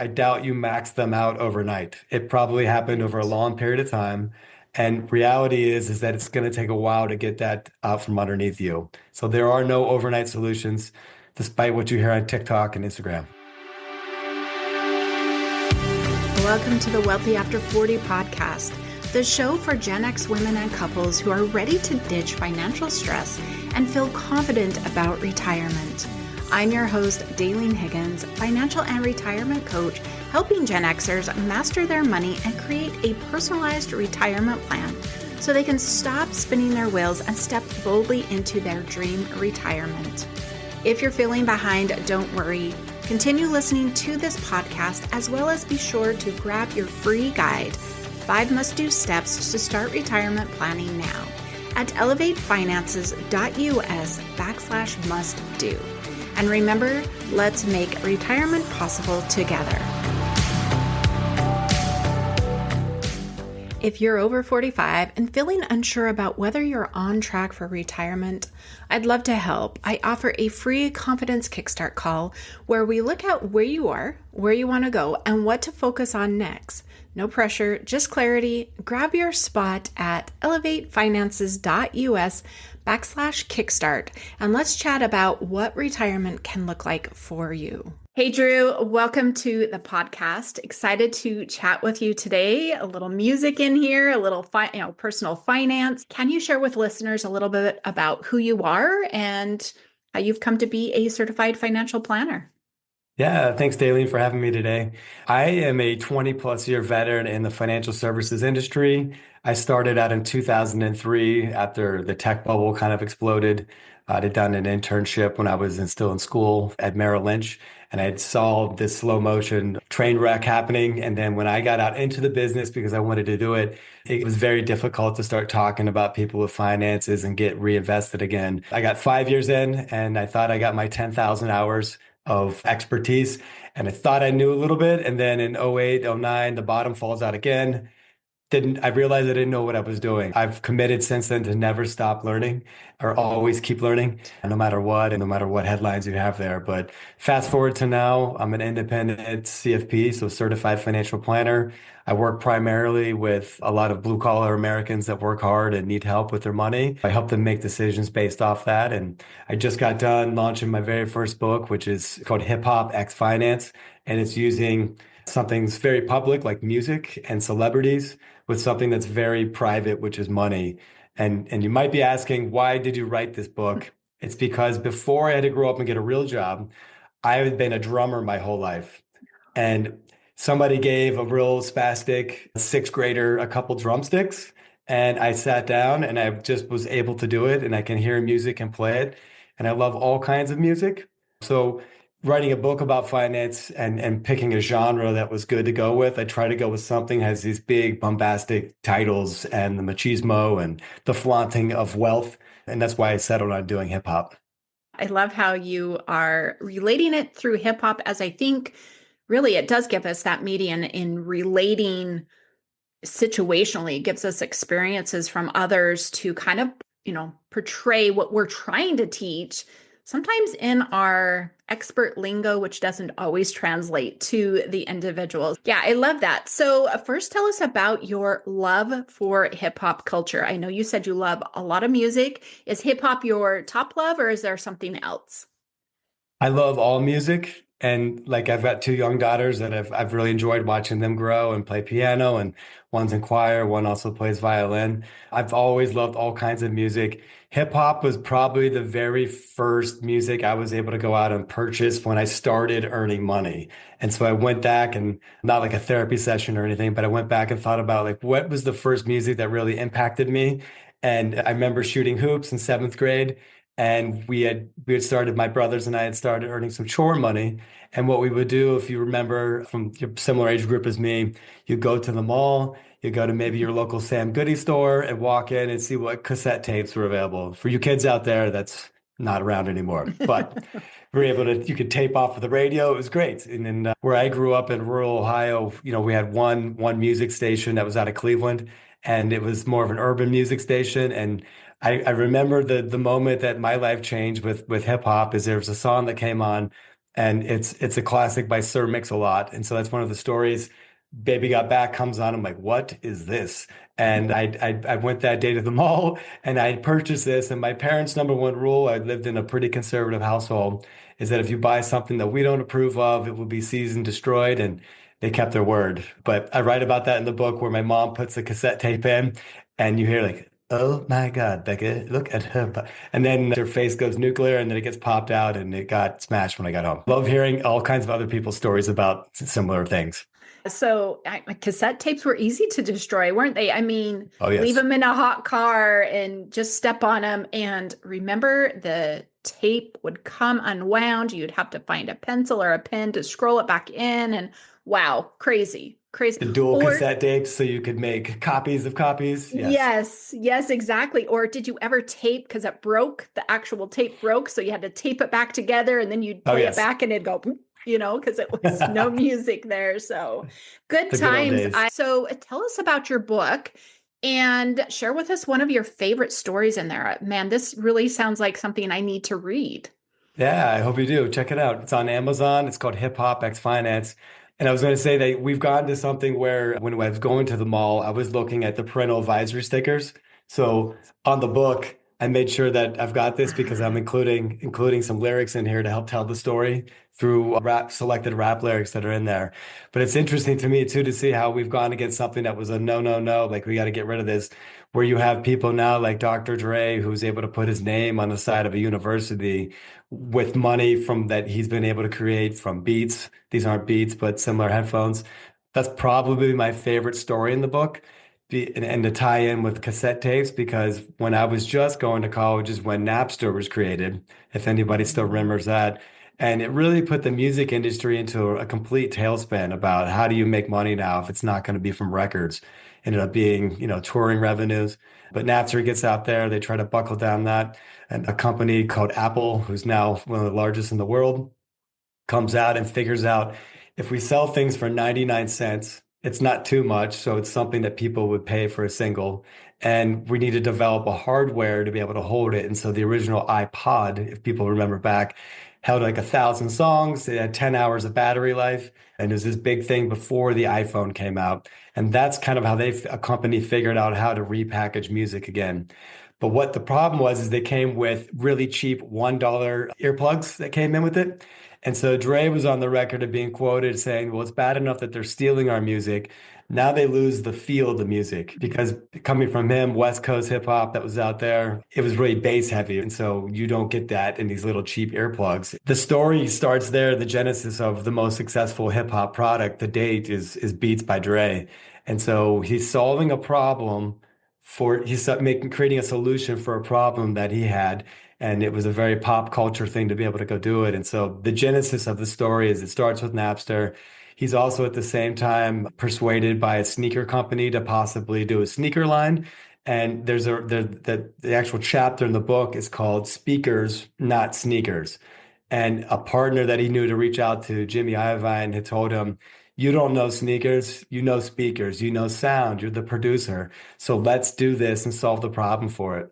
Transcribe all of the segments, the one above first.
I doubt you maxed them out overnight. It probably happened over a Right. long period of time. And reality is that it's going to take a while to get that out from underneath you. So there are no overnight solutions, despite what you hear on TikTok and Instagram. Welcome to the Wealthy After 40 podcast, the show for Gen X women and couples who are ready to ditch financial stress and feel confident about retirement. I'm your host, Daylene Higgins, financial and retirement coach, helping Gen Xers master their money and create a personalized retirement plan so they can stop spinning their wheels and step boldly into their dream retirement. If you're feeling behind, don't worry. Continue listening to this podcast, as well as be sure to grab your free guide, 5 Must-Do Steps to Start Retirement Planning Now, at elevatefinances.us/must-do. And remember, let's make retirement possible together. If you're over 45 and feeling unsure about whether you're on track for retirement, I'd love to help. I offer a free Confidence Kickstart call where we look at where you are, where you want to go, and what to focus on next. No pressure, just clarity. Grab your spot at elevatefinances.us/kickstart and let's chat about what retirement can look like for you. Hey, Drew, welcome to the podcast. Excited to chat with you today. A little music in here, a little personal finance. Can you share with listeners a little bit about who you are and how you've come to be a certified financial planner? Yeah, thanks, Daleen, for having me today. I am a 20 plus year veteran in the financial services industry. I started out in 2003 after the tech bubble kind of exploded. I'd done an internship when I was still in school at Merrill Lynch, and I saw this slow motion train wreck happening. And then when I got out into the business because I wanted to do it, it was very difficult to start talking about people with finances and get reinvested again. I got 5 years in and I thought I got my 10,000 hours of expertise. And I thought I knew a little bit. And then in '08, '09, the bottom falls out again. I realized I didn't know what I was doing. I've committed since then to never stop learning or always keep learning, no matter what, and no matter what headlines you have there. But fast forward to now, I'm an independent CFP, so certified financial planner. I work primarily with a lot of blue collar Americans that work hard and need help with their money. I help them make decisions based off that. And I just got done launching my very first book, which is called Hip Hop X Finance. And it's using something that's very public, like music and celebrities, with something that's very private, which is money. And you might be asking, why did you write this book? It's because before I had to grow up and get a real job, I had been a drummer my whole life. And somebody gave a real spastic sixth grader a couple drumsticks. And I sat down and I just was able to do it. And I can hear music and play it. And I love all kinds of music. So writing a book about finance and picking a genre that was good to go with, I try to go with something that has these big bombastic titles and the machismo and the flaunting of wealth. And that's why I settled on doing hip hop. I love how you are relating it through hip hop, as I think really it does give us that median in relating situationally. It gives us experiences from others to kind of, portray what we're trying to teach, sometimes in our expert lingo, which doesn't always translate to the individuals. Yeah, I love that. So first tell us about your love for hip hop culture. I know you said you love a lot of music. Is hip hop your top love or is there something else? I love all music. And like I've got two young daughters that I've really enjoyed watching them grow and play piano, and one's in choir, one also plays violin. I've always loved all kinds of music. Hip hop was probably the very first music I was able to go out and purchase when I started earning money. And so I went back, and not like a therapy session or anything, but I went back and thought about like what was the first music that really impacted me. And I remember shooting hoops in seventh grade. And we had started, my brothers and I had started earning some chore money. And what we would do, if you remember from your similar age group as me, you go to the mall, you go to maybe your local Sam Goody store and walk in and see what cassette tapes were available. For you kids out there, that's not around anymore. But we were able to, you could tape off of the radio. It was great. And then where I grew up in rural Ohio, we had one music station that was out of Cleveland, and it was more of an urban music station. And I remember the moment that my life changed with hip hop is there was a song that came on And it's a classic by Sir Mix-a-Lot. And so that's one of the stories. Baby Got Back comes on. I'm like, what is this? And I went that day to the mall and I purchased this. And my parents' number one rule, I lived in a pretty conservative household, is that if you buy something that we don't approve of, it will be seized and destroyed. And they kept their word. But I write about that in the book where my mom puts the cassette tape in and you hear like, oh my God, Becca, look at her. And then her face goes nuclear and then it gets popped out and it got smashed when I got home. Love hearing all kinds of other people's stories about similar things. So cassette tapes were easy to destroy, weren't they? I mean, Oh, leave yes. them in a hot car and just step on them. And remember, the tape would come unwound. You'd have to find a pencil or a pen to scroll it back in. And wow, crazy, crazy. The dual Or cassette tapes so you could make copies of copies. Yes. yes, yes, exactly. Or did you ever tape because it broke? The actual tape broke, so you had to tape it back together, and then you'd Oh, play it yes. back, and it'd go, because it was no music there. So good The good old times. days. So tell us about your book and share with us one of your favorite stories in there. Man, this really sounds like something I need to read. Yeah, I hope you do. Check it out. It's on Amazon. It's called Hip Hop X Finance. And I was going to say that we've gotten to something where when I was going to the mall, I was looking at the parental advisory stickers. So on the book, I made sure that I've got this because I'm Ah. including some lyrics in here to help tell the story through selected rap lyrics that are in there. But it's interesting to me too to see how we've gone against something that was a no, no, no, like we got to get rid of this, where you have people now like Dr. Dre, who's able to put his name on the side of a university with money from that he's been able to create from Beats. These aren't Beats, but similar headphones. That's probably my favorite story in the book. And to tie in with cassette tapes, because when I was just going to college is when Napster was created, if anybody still Mhm. remembers that. And it really put the music industry into a complete tailspin about how do you make money now if it's not going to be from records. Ended up being, touring revenues. But Napster gets out there, they try to buckle down that. And a company called Apple, who's now one of the largest in the world, comes out and figures out if we sell things for 99 cents, it's not too much. So it's something that people would pay for a single. And we need to develop a hardware to be able to hold it. And so the original iPod, if people remember back, held like 1,000 songs. It had 10 hours of battery life. And it was this big thing before the iPhone came out. And that's kind of how a company figured out how to repackage music again. But what the problem was is they came with really cheap $1 earplugs that came in with it. And so Dre was on the record of being quoted saying, well, it's bad enough that they're stealing our music. Now they lose the feel of the music because coming from him, West Coast hip hop that was out there, it was really bass heavy. And so you don't get that in these little cheap earplugs. The story starts there. The genesis of the most successful hip hop product to date is Beats by Dre. And so he's solving a problem creating a solution for a problem that he had. And it was a very pop culture thing to be able to go do it. And so the genesis of the story is it starts with Napster. He's also at the same time persuaded by a sneaker company to possibly do a sneaker line. And the actual chapter in the book is called Speakers, Not Sneakers. And a partner that he knew to reach out to, Jimmy Iovine, had told him, you don't know sneakers, you know speakers, you know sound, you're the producer. So let's do this and solve the problem for it.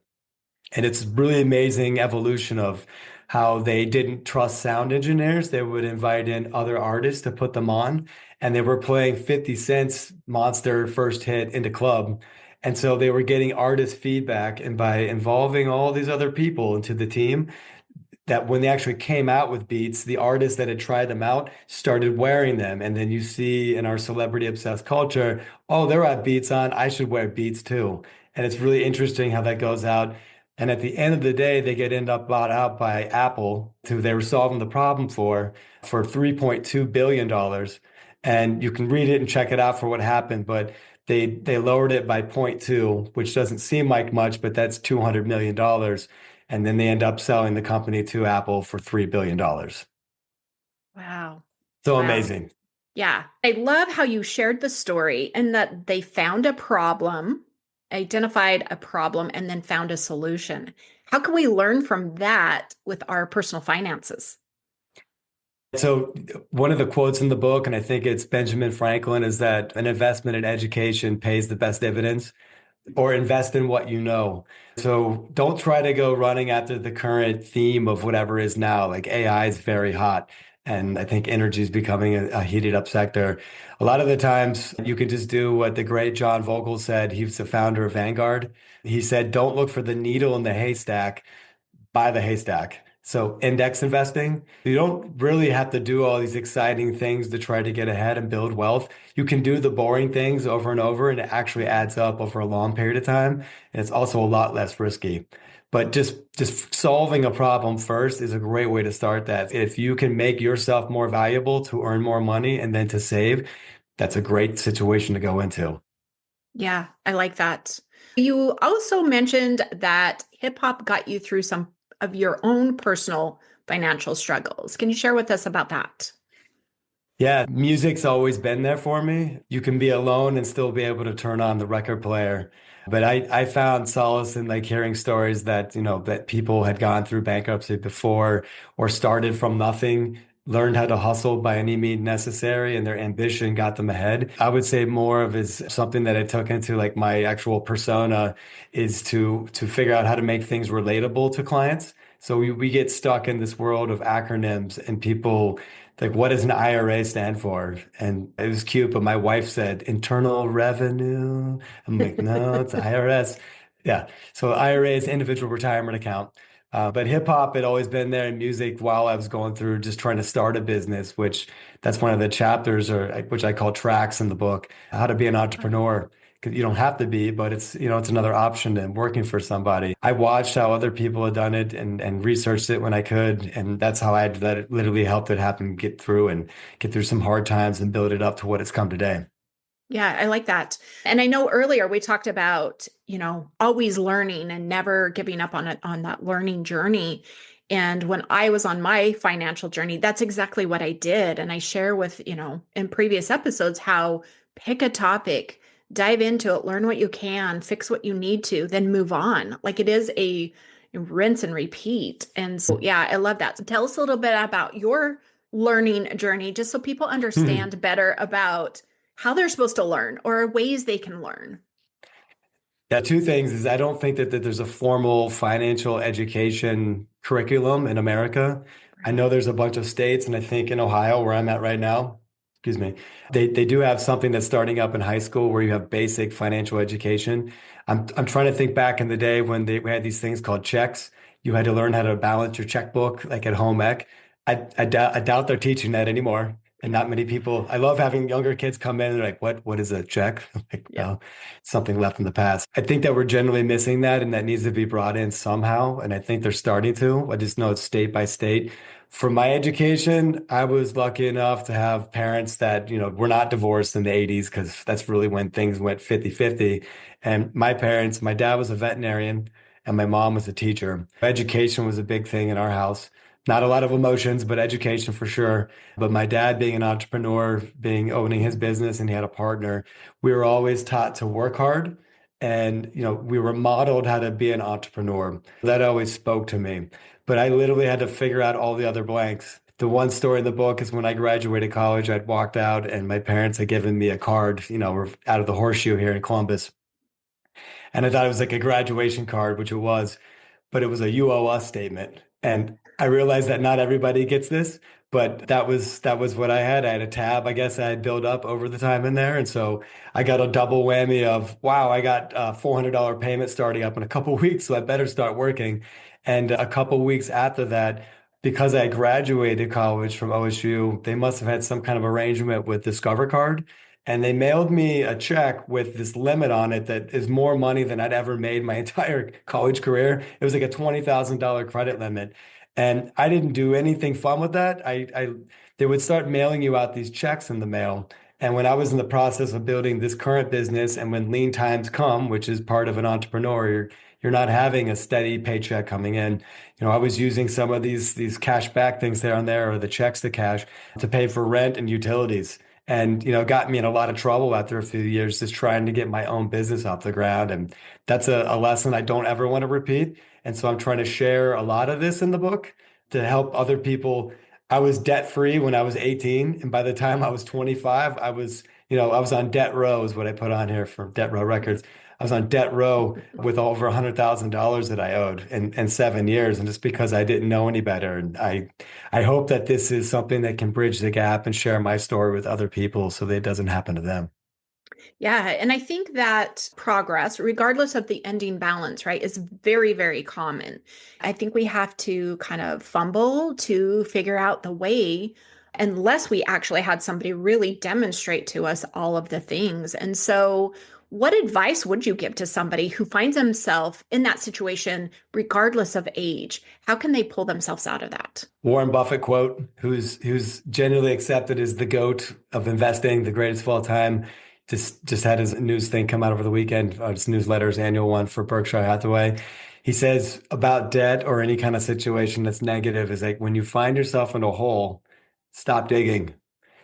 And it's really amazing evolution of how they didn't trust sound engineers. They would invite in other artists to put them on. And they were playing 50 Cent's Monster first hit into club. And so they were getting artist feedback. And by involving all these other people into the team, that when they actually came out with Beats, the artists that had tried them out started wearing them. And then you see in our celebrity obsessed culture, oh, they're at Beats on, I should wear Beats too. And it's really interesting how that goes out. And at the end of the day, they end up bought out by Apple, who they were solving the problem for $3.2 billion. And you can read it and check it out for what happened. But they lowered it by point 0.2, which doesn't seem like much, but that's $200 million. And then they end up selling the company to Apple for $3 billion. Wow. So Wow. amazing. Yeah. I love how you shared the story and that they found a problem, identified a problem, and then found a solution. How can we learn from that with our personal finances? So one of the quotes in the book, and I think it's Benjamin Franklin, is that an investment in education pays the best dividends, or invest in what you know. So don't try to go running after the current theme of whatever is now. Like AI is very hot. And I think energy is becoming a heated up sector. A lot of the times you can just do what the great John Vogel said. He was the founder of Vanguard. He said, don't look for the needle in the haystack, buy the haystack. So index investing, you don't really have to do all these exciting things to try to get ahead and build wealth. You can do the boring things over and over, and it actually adds up over a long period of time. And it's also a lot less risky. But just solving a problem first is a great way to start that. If you can make yourself more valuable to earn more money and then to save, that's a great situation to go into. Yeah, I like that. You also mentioned that hip hop got you through some of your own personal financial struggles. Can you share with us about that? Yeah, music's always been there for me. You can be alone and still be able to turn on the record player. But I found solace in like hearing stories that, that people had gone through bankruptcy before or started from nothing, learned how to hustle by any means necessary, and their ambition got them ahead. I would say more of is something that I took into like my actual persona is to figure out how to make things relatable to clients. So we get stuck in this world of acronyms and people like, what does an IRA stand for? And it was cute, but my wife said internal revenue. I'm like, no, it's IRS. Yeah. So IRA is individual retirement account. But hip hop had always been there in music while I was going through just trying to start a business, which that's one of the chapters or which I call tracks in the book, how to be an entrepreneur. 'Cause you don't have to be, but it's another option than working for somebody. I watched how other people had done it and researched it when I could. And that's how that it literally helped it happen, get through some hard times and build it up to what it's come today. Yeah, I like that. And I know earlier we talked about, always learning and never giving up on that learning journey. And when I was on my financial journey, that's exactly what I did. And I share with, in previous episodes how pick a topic, dive into it, learn what you can, fix what you need to, then move on. Like it is a rinse and repeat. And so, yeah, I love that. So tell us a little bit about your learning journey, just so people understand better about how they're supposed to learn or ways they can learn. Yeah, two things is I don't think that there's a formal financial education curriculum in America. I Right. know there's a bunch of states, and I think in Ohio, where I'm at right now, excuse me, they do have something that's starting up in high school where you have basic financial education. I'm trying to think back in the day when we had these things called checks. You had to learn how to balance your checkbook like at home ec. I doubt they're teaching that anymore. And not many people. I love having younger kids come in and they're like, what is a check? I'm like, Yeah. no, something left in the past. I think that we're generally missing that and that needs to be brought in somehow. And I think they're starting to. I just know it's state by state. For my education, I was lucky enough to have parents that, were not divorced in the 80s because that's really when things went 50-50. And my parents, my dad was a veterinarian and my mom was a teacher. Education was a big thing in our house. Not a lot of emotions, but education for sure. But my dad being an entrepreneur, owning his business and he had a partner, we were always taught to work hard and we were modeled how to be an entrepreneur. That always spoke to me. But I literally had to figure out all the other blanks. The one story in the book is when I graduated college, I'd walked out and my parents had given me a card, we're out of the Horseshoe here in Columbus. And I thought it was like a graduation card, which it was, but it was a you owe us statement. And I realized that not everybody gets this, but that was what I had. I had a tab, I guess I had built up over the time in there. And so I got a double whammy of, wow, I got a $400 payment starting up in a couple of weeks, so I better start working. And a couple of weeks after that, because I graduated college from OSU, they must have had some kind of arrangement with Discover Card. And they mailed me a check with this limit on it that is more money than I'd ever made my entire college career. It was like a $20,000 credit limit. And I didn't do anything fun with that. They would start mailing you out these checks in the mail. And when I was in the process of building this current business, and when lean times come, which is part of an entrepreneur, you're not having a steady paycheck coming in. I was using some of these cash back things there and there, or the checks to cash, to pay for rent and utilities. And, got me in a lot of trouble after a few years just trying to get my own business off the ground. And that's a lesson I don't ever want to repeat. And so I'm trying to share a lot of this in the book to help other people. I was debt free when I was 18. And by the time I was 25, I was on debt row is what I put on here for Debt Row Records. I was on debt row with over $100,000 that I owed in 7 years. And just because I didn't know any better. And I hope that this is something that can bridge the gap and share my story with other people so that it doesn't happen to them. Yeah, and I think that progress, regardless of the ending balance, right, is very, very common. I think we have to kind of fumble to figure out the way unless we actually had somebody really demonstrate to us all of the things. And so, what advice would you give to somebody who finds himself in that situation, regardless of age? How can they pull themselves out of that? Warren Buffett quote, who's generally accepted as the GOAT of investing, the greatest of all time, just had his news thing come out over the weekend, his newsletter's annual one for Berkshire Hathaway. He says about debt or any kind of situation that's negative is like when you find yourself in a hole, stop digging.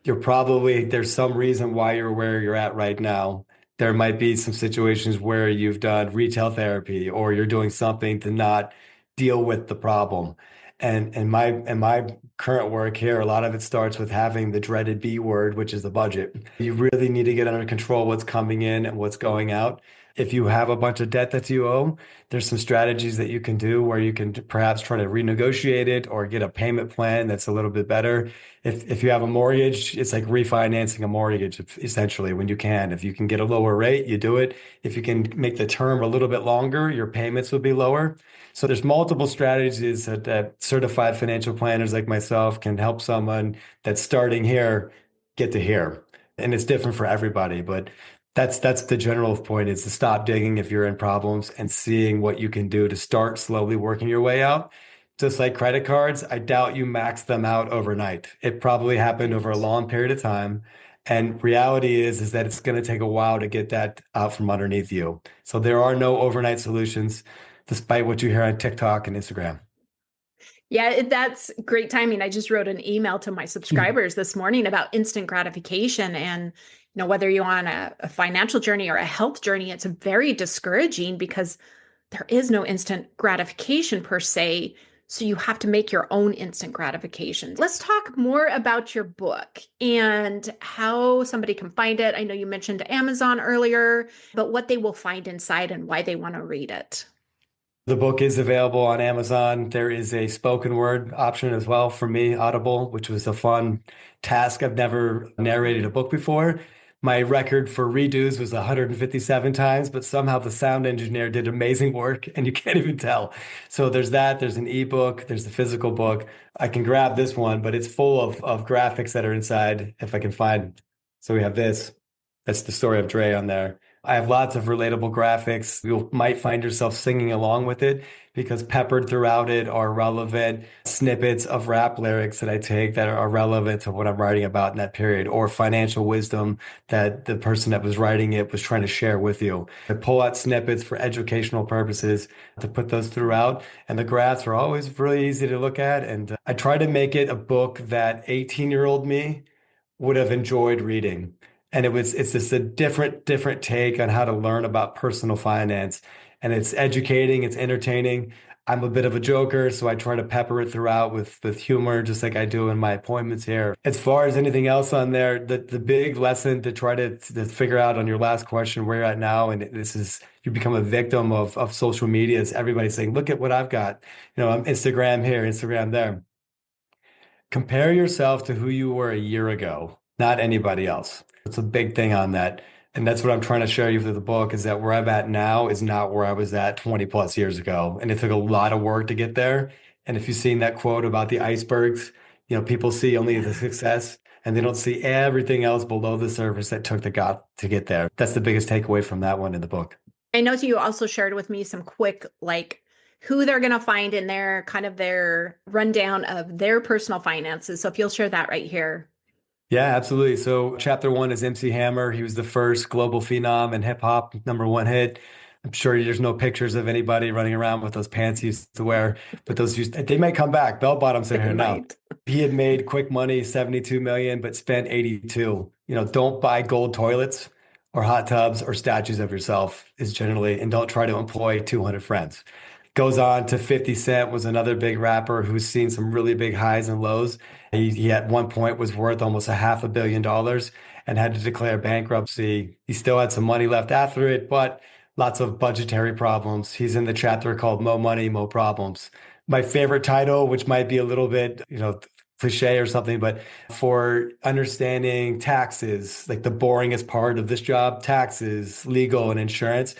There's some reason why you're where you're at right now. There might be some situations where you've done retail therapy or you're doing something to not deal with the problem. And in my current work here, a lot of it starts with having the dreaded B word, which is the budget. You really need to get under control what's coming in and what's going out. If you have a bunch of debt that you owe, there's some strategies that you can do where you can perhaps try to renegotiate it or get a payment plan that's a little bit better. If you have a mortgage, it's like refinancing a mortgage essentially when you can. If you can get a lower rate, you do it. If you can make the term a little bit longer, your payments will be lower. So there's multiple strategies that certified financial planners like myself can help someone that's starting here get to here. And it's different for everybody, but that's the general point is to stop digging if you're in problems and seeing what you can do to start slowly working your way out. Just like credit cards, I doubt you max them out overnight. It probably happened over a long period of time. And reality is that it's going to take a while to get that out from underneath you. So there are no overnight solutions, despite what you hear on TikTok and Instagram. Yeah, that's great timing. I just wrote an email to my subscribers this morning about instant gratification. And, whether you're on a financial journey or a health journey, it's very discouraging because there is no instant gratification per se. So you have to make your own instant gratification. Let's talk more about your book and how somebody can find it. I know you mentioned Amazon earlier, but what they will find inside and why they want to read it. The book is available on Amazon. There is a spoken word option as well for me, Audible, which was a fun task. I've never narrated a book before. My record for redos was 157 times, but somehow the sound engineer did amazing work and you can't even tell. So there's that. There's an ebook. There's the physical book. I can grab this one, but it's full of graphics that are inside if I can find. So we have this. That's the story of Dre on there. I have lots of relatable graphics. You might find yourself singing along with it because peppered throughout it are relevant snippets of rap lyrics that I take that are relevant to what I'm writing about in that period or financial wisdom that the person that was writing it was trying to share with you. I pull out snippets for educational purposes to put those throughout. And the graphs are always really easy to look at. And I try to make it a book that 18-year-old me would have enjoyed reading. And it's just a different take on how to learn about personal finance. And it's educating, it's entertaining. I'm a bit of a joker, so I try to pepper it throughout with humor, just like I do in my appointments here. As far as anything else on there, the big lesson to try to figure out on your last question, where you're at now, and this is, you become a victim of social media, is everybody saying, look at what I've got. I'm Instagram here, Instagram there. Compare yourself to who you were a year ago, not anybody else. It's a big thing on that. And that's what I'm trying to show you through the book is that where I'm at now is not where I was at 20 plus years ago. And it took a lot of work to get there. And if you've seen that quote about the icebergs, people see only the success and they don't see everything else below the surface that took to get there. That's the biggest takeaway from that one in the book. I know you also shared with me some quick, who they're going to find in their kind of their rundown of their personal finances. So if you'll share that right here. Yeah, absolutely. So chapter 1 is MC Hammer. He was the first global phenom and hip hop #1 hit. I'm sure there's no pictures of anybody running around with those pants he used to wear, but they might come back. Bell bottoms are here now. He had made quick money, 72 million, but spent 82. Don't buy gold toilets or hot tubs or statues of yourself and don't try to employ 200 friends. Goes on to 50 Cent was another big rapper who's seen some really big highs and lows. He at one point was worth almost $500 million and had to declare bankruptcy. He still had some money left after it, but lots of budgetary problems. He's in the chapter called Mo Money, Mo Problems. My favorite title, which might be a little bit, cliche or something, but for understanding taxes, like the boringest part of this job, taxes, legal, and insurance.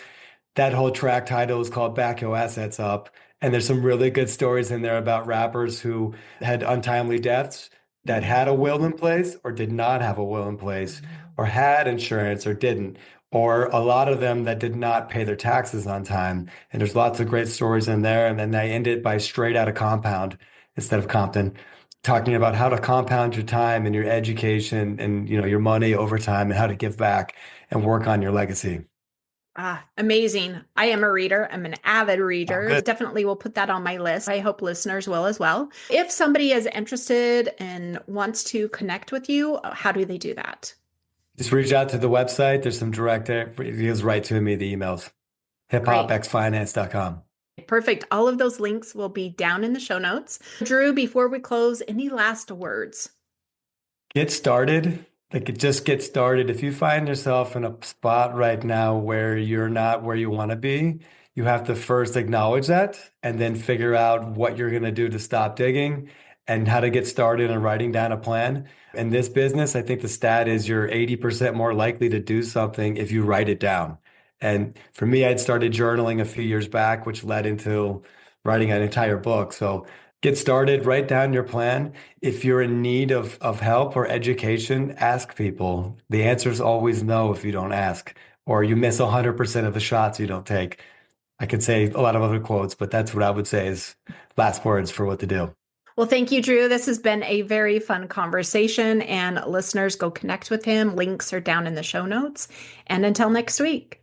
That whole track title is called Back Your Assets Up. And there's some really good stories in there about rappers who had untimely deaths that had a will in place or did not have a will in place, or had insurance or didn't, or a lot of them that did not pay their taxes on time. And there's lots of great stories in there. And then I end it by Straight Outta Compound instead of Compton, talking about how to compound your time and your education and your money over time, and how to give back and work on your legacy. Amazing. I am a reader. I'm an avid reader. Good. Definitely will put that on my list. I hope listeners will as well. If somebody is interested and wants to connect with you, how do they do that? Just reach out to the website. There's some direct, it goes right to me, the emails, hiphopxfinance.com. Perfect. All of those links will be down in the show notes. Drew, before we close, any last words? Get started. Just get started. If you find yourself in a spot right now where you're not where you want to be, you have to first acknowledge that and then figure out what you're going to do to stop digging and how to get started on writing down a plan. In this business, I think the stat is you're 80% more likely to do something if you write it down. And for me, I'd started journaling a few years back, which led into writing an entire book. So get started, write down your plan. If you're in need of help or education, ask people. The answer is always no if you don't ask, or you miss 100% of the shots you don't take. I could say a lot of other quotes, but that's what I would say is last words for what to do. Well, thank you, Drew. This has been a very fun conversation, and listeners, go connect with him. Links are down in the show notes. And until next week.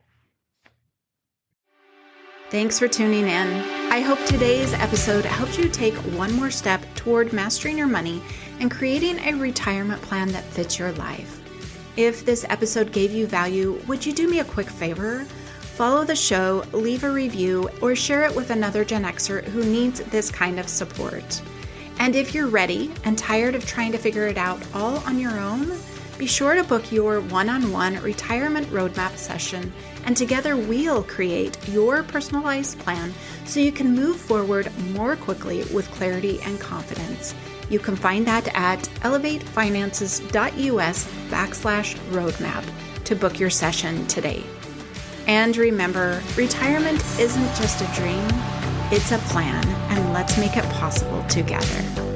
Thanks for tuning in. I hope today's episode helped you take one more step toward mastering your money and creating a retirement plan that fits your life. If this episode gave you value, would you do me a quick favor? Follow the show, leave a review, or share it with another Gen Xer who needs this kind of support. And if you're ready and tired of trying to figure it out all on your own, be sure to book your one-on-one retirement roadmap session, and together we'll create your personalized plan so you can move forward more quickly with clarity and confidence. You can find that at elevatefinances.us/roadmap to book your session today. And remember, retirement isn't just a dream, it's a plan, and let's make it possible together.